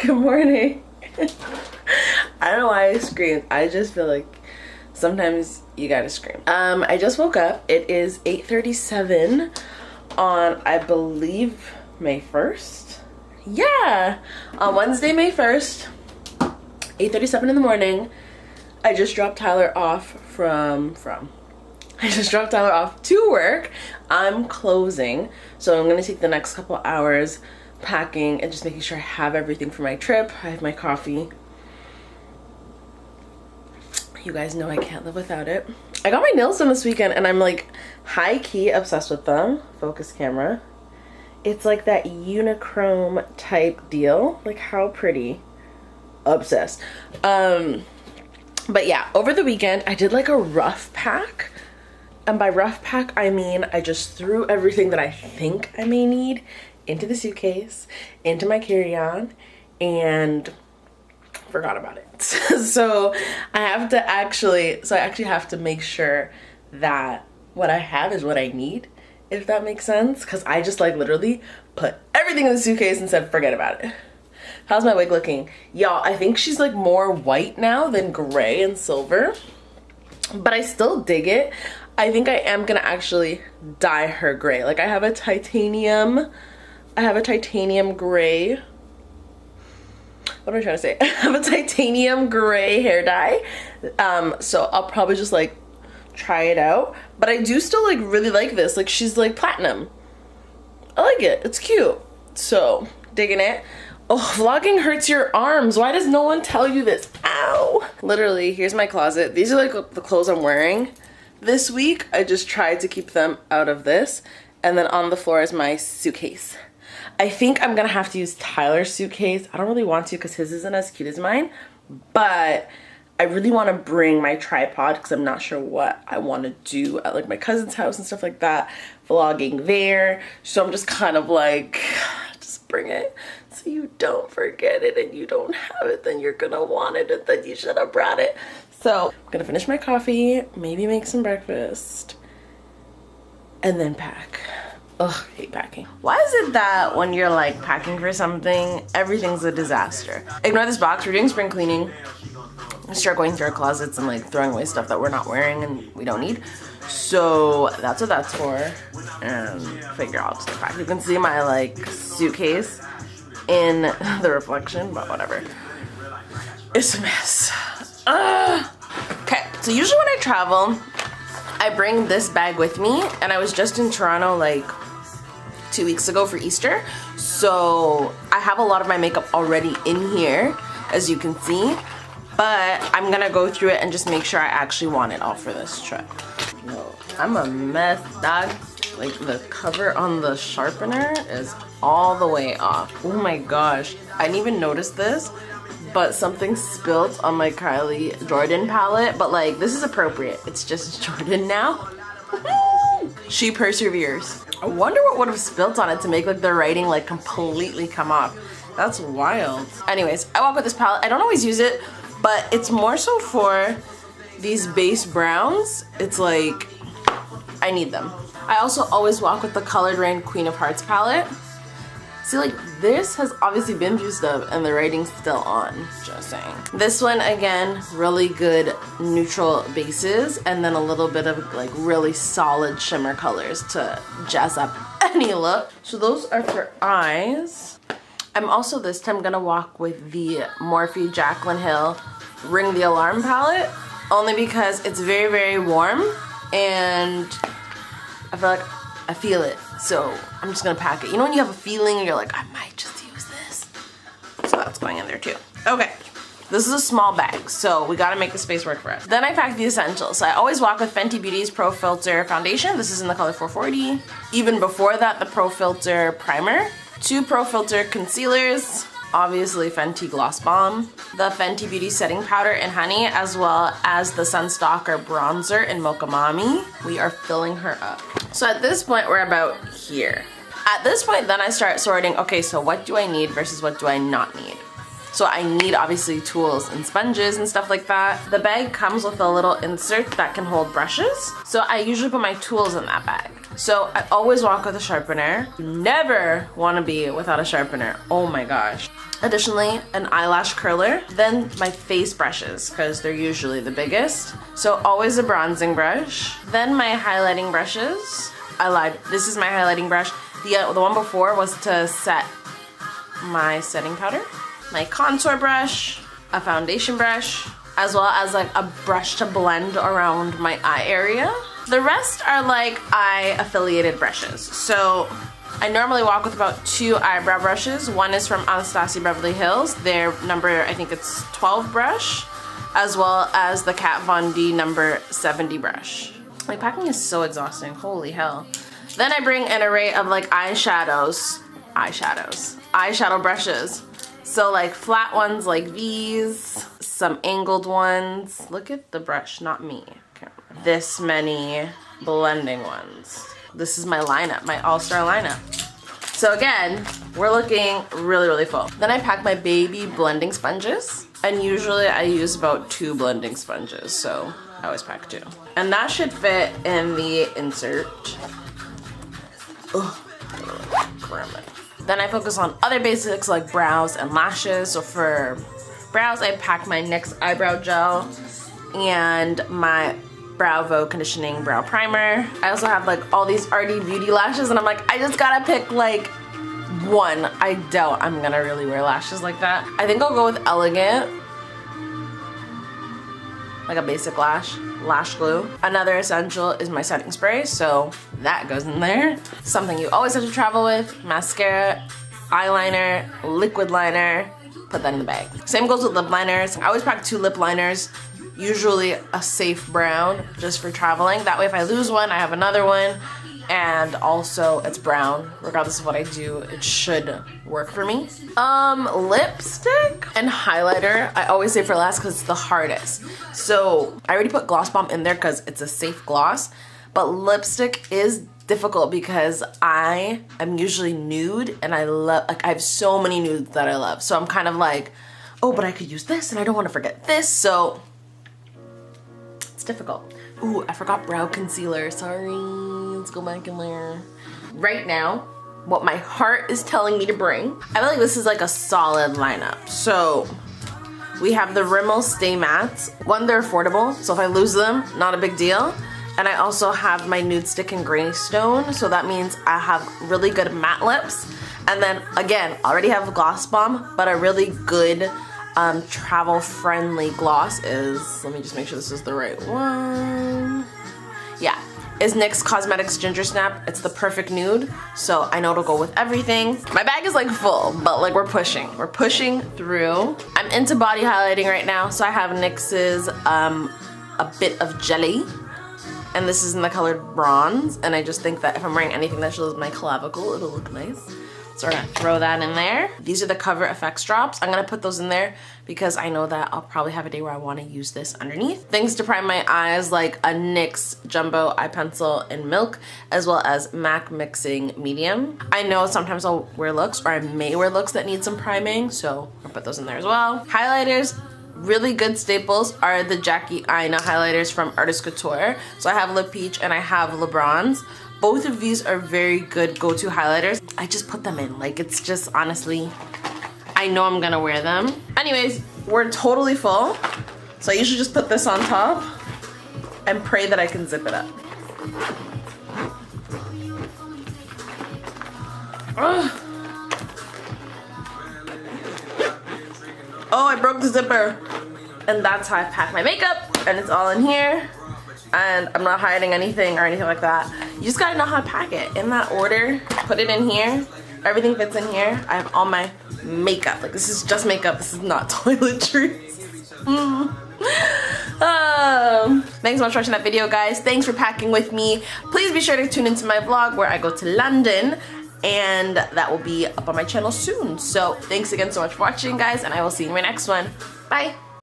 Good morning. I don't know why I screamed. I just feel like sometimes you gotta scream. I just woke up. It is 8:37 on, I believe, May 1st. Yeah, on Wednesday, May 1st, 8:37 in the morning. I just dropped Tyler off I just dropped Tyler off to work. I'm closing, so I'm gonna take the next couple hours packing and just making sure I have everything for my trip. I have my coffee. You guys know I can't live without it. I got my nails done this weekend and I'm like high-key obsessed with them. Focus camera. It's like that unichrome type deal. Like, how pretty. Obsessed. But yeah, over the weekend I did like a rough pack. And by rough pack, I mean I just threw everything that I think I may need into the suitcase, into my carry-on, and forgot about it. So I actually have to make sure that what I have is what I need, if that makes sense. Because I just like literally put everything in the suitcase and said forget about it. How's my wig looking? Y'all, I think she's like more white now than gray and silver, but I still dig it. I think I am gonna actually dye her gray. Like, I have a titanium gray. What am I trying to say? I have a titanium gray hair dye. So I'll probably just like try it out. But I do still like really like this. Like, she's like platinum. I like it. It's cute. So digging it. Oh, vlogging hurts your arms. Why does no one tell you this? Ow. Literally, here's my closet. These are like the clothes I'm wearing this week. I just tried to keep them out of this. And then on the floor is my suitcase. I think I'm gonna have to use Tyler's suitcase. I don't really want to because his isn't as cute as mine, but I really want to bring my tripod because I'm not sure what I want to do at like my cousin's house and stuff like that, vlogging there. So I'm just kind of like, just bring it so you don't forget it, and you don't have it, then you're gonna want it, and then you should have brought it. So I'm gonna finish my coffee, maybe make some breakfast, and then pack. Ugh, hate packing. Why is it that when you're like packing for something, everything's a disaster? Ignore this box, we're doing spring cleaning. Start going through our closets and like throwing away stuff that we're not wearing and we don't need. So that's what that's for. And figure out to pack. You can see my like suitcase in the reflection, but whatever. It's a mess. Okay, so usually when I travel, I bring this bag with me, and I was just in Toronto like 2 weeks ago for Easter, so I have a lot of my makeup already in here, as you can see, but I'm gonna go through it and just make sure I actually want it all for this trip. No, I'm a mess, dog. Like, the cover on the sharpener is all the way off. Oh my gosh, I didn't even notice this, but something spilled on my Kylie Jordan palette, but like, this is appropriate. It's just Jordan now. She perseveres. I wonder what would have spilled on it to make like the writing like completely come off. That's wild. Anyways, I walk with this palette. I don't always use it, but it's more so for these base browns. It's like, I need them. I also always walk with the Colored Rain Queen of Hearts palette. See, like, this has obviously been used up and the writing's still on, just saying. This one, again, really good neutral bases and then a little bit of like really solid shimmer colors to jazz up any look. So those are for eyes. I'm also this time gonna walk with the Morphe Jaclyn Hill Ring the Alarm palette, only because it's very, very warm and I feel it. So I'm just gonna pack it. You know when you have a feeling and you're like, I might just use this? So that's going in there too. Okay, this is a small bag, so we gotta make the space work for us. Then I packed the essentials. So I always walk with Fenty Beauty's Pro Filter Foundation. This is in the color 440. Even before that, the Pro Filter Primer. 2 Pro Filter Concealers. Obviously Fenty Gloss Bomb. The Fenty Beauty Setting Powder in Honey, as well as the Sunstalker Bronzer in Mocha Mami. We are filling her up. So at this point, we're about here. At this point, then I start sorting, okay, so what do I need versus what do I not need? So I need, obviously, tools and sponges and stuff like that. The bag comes with a little insert that can hold brushes. So I usually put my tools in that bag. So I always walk with a sharpener. You never want to be without a sharpener. Oh my gosh. Additionally, an eyelash curler, then my face brushes because they're usually the biggest. So always a bronzing brush, then my highlighting brushes. I lied, this is my highlighting brush. The one before was to set my setting powder, my contour brush, a foundation brush, as well as like a brush to blend around my eye area. The rest are like eye affiliated brushes. So I normally walk with about 2 eyebrow brushes. One is from Anastasia Beverly Hills, their number, I think it's 12 brush, as well as the Kat Von D number 70 brush. Like, packing is so exhausting, holy hell. Then I bring an array of like eyeshadow brushes. So like flat ones like these, some angled ones. Look at the brush, not me. Okay. This many blending ones. This is my lineup, my all-star lineup. So again, we're looking really, really full. Then I pack my baby blending sponges, and usually I use about 2 blending sponges, so I always pack 2. And that should fit in the insert. Oh, cram it. Then I focus on other basics like brows and lashes. So for brows, I pack my NYX eyebrow gel and my Bravo conditioning brow primer. I also have like all these RD Beauty lashes, and I'm like, I just gotta pick like one. I doubt I'm gonna really wear lashes like that. I think I'll go with Elegant, like a basic lash glue. Another essential is my setting spray, so that goes in there. Something you always have to travel with: mascara, eyeliner, liquid liner. Put that in the bag. Same goes with lip liners. I always pack 2 lip liners, usually a safe brown, just for traveling. That way if I lose one, I have another one, and also it's brown. Regardless of what I do, it should work for me. Lipstick and highlighter, I always say for last because it's the hardest. So I already put Gloss Bomb in there because it's a safe gloss, but lipstick is difficult because I am usually nude, and I have so many nudes that I love. So I'm kind of like, oh, but I could use this and I don't want to forget this. So it's difficult. Ooh, I forgot brow concealer. Sorry, let's go back in there. Right now, what my heart is telling me to bring, I feel like this is like a solid lineup. So we have the Rimmel Stay Mattes. One, they're affordable, so if I lose them, not a big deal. And I also have my Nude Stick and Greystone, so that means I have really good matte lips. And then again, already have Gloss Bomb, but a really good travel-friendly gloss is, let me just make sure this is the right one. Yeah, is NYX Cosmetics Ginger Snap. It's the perfect nude, so I know it'll go with everything. My bag is like full, but like we're pushing through. I'm into body highlighting right now, so I have NYX's A Bit of Jelly, and this is in the color bronze, and I just think that if I'm wearing anything that shows my clavicle, it'll look nice. So we're gonna throw that in there. These are the Cover FX drops. I'm gonna put those in there because I know that I'll probably have a day where I wanna use this underneath. Things to prime my eyes, like a NYX Jumbo Eye Pencil in Milk, as well as MAC Mixing Medium. I know sometimes I'll wear looks, or I may wear looks that need some priming, so I'll put those in there as well. Highlighters. Really good staples are the Jackie Aina highlighters from Artist Couture. So I have Le Peach and I have Le Bronze. Both of these are very good go-to highlighters. I just put them in, like it's just honestly, I know I'm gonna wear them. Anyways, we're totally full. So I usually just put this on top and pray that I can zip it up. Ugh. Oh, I broke the zipper. And that's how I pack my makeup, and it's all in here. And I'm not hiding anything or anything like that. You just gotta know how to pack it in that order. Put it in here. Everything fits in here. I have all my makeup. Like, this is just makeup. This is not toiletries. Thanks so much for watching that video, guys. Thanks for packing with me. Please be sure to tune into my vlog where I go to London, and that will be up on my channel soon. So thanks again so much for watching, guys, and I will see you in my next one. Bye.